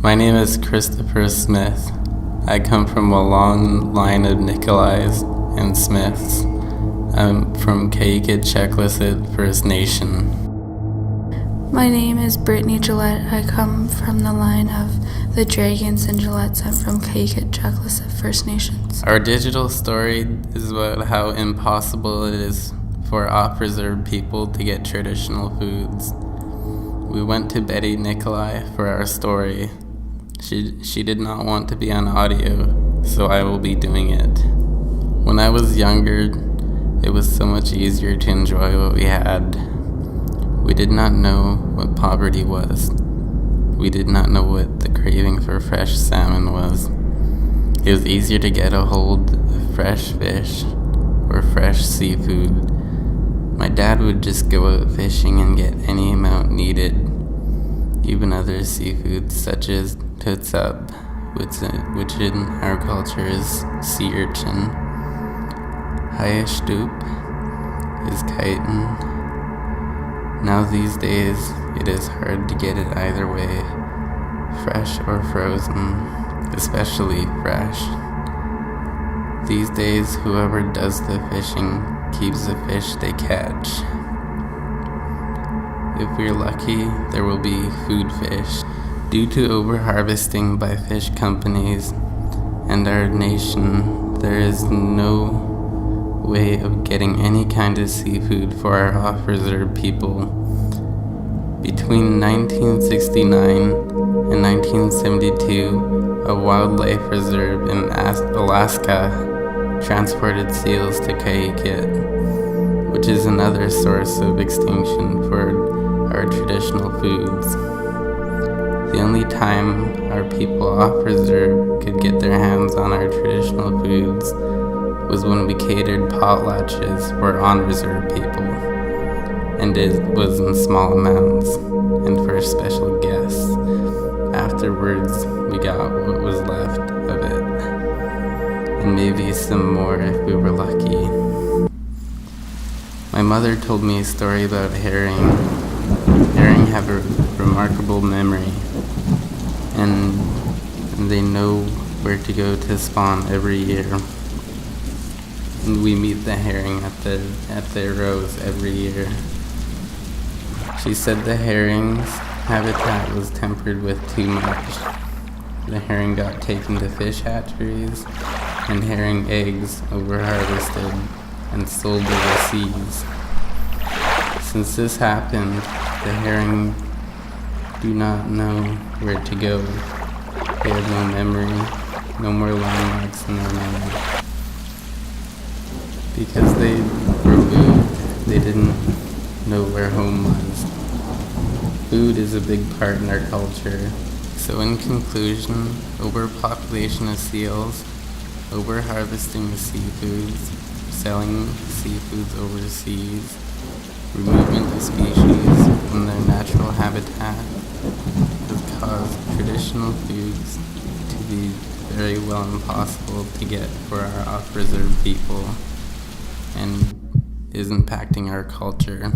My name is Christopher Smith. I come from a long line of Nikolais and Smiths. I'm from Kyuquot First Nation. My name is Brittany Gillette. I come from the line of the Dragons and Gillettes. I'm from Kyuquot First Nations. Our digital story is about how impossible it is for off-reserve people to get traditional foods. We went to Betty Nikolai for our story. She did not want to be on audio, so I will be doing it. When I was younger, it was so much easier to enjoy what we had. We did not know what poverty was. We did not know what the craving for fresh salmon was. It was easier to get a hold of fresh fish or fresh seafood. My dad would just go out fishing and get any amount needed, even other seafoods such as tutsub, which in our culture is sea urchin. Hayashtup is chitin. Now these days, it is hard to get it either way, fresh or frozen, especially fresh. These days, whoever does the fishing keeps the fish they catch. If we're lucky, there will be food fish. Due to overharvesting by fish companies and our nation, there is no way of getting any kind of seafood for our off-reserve people. Between 1969 and 1972, a wildlife reserve in Alaska transported seals to Kyuquot, which is another source of extinction for our traditional foods. The only time our people off-reserve could get their hands on our traditional foods was when we catered potlatches for on-reserve people, and it was in small amounts and for special guests. Afterwards, we got what was left of it, and maybe some more if we were lucky. My mother told me a story about herring. Herring have a remarkable memory, and they know where to go to spawn every year. And we meet the herring at their rows every year. She said the herring's habitat was tempered with too much. The herring got taken to fish hatcheries, and herring eggs overharvested and sold overseas. Since this happened, the herring do not know where to go. They have no memory, no more landmarks in their memory. Because they were moved, they didn't know where home was. Food is a big part in our culture. So in conclusion, overpopulation of seals, overharvesting of seafoods, selling seafoods overseas, removement of species from their natural habitat has caused traditional foods to be very well impossible to get for our off-reserve people and is impacting our culture.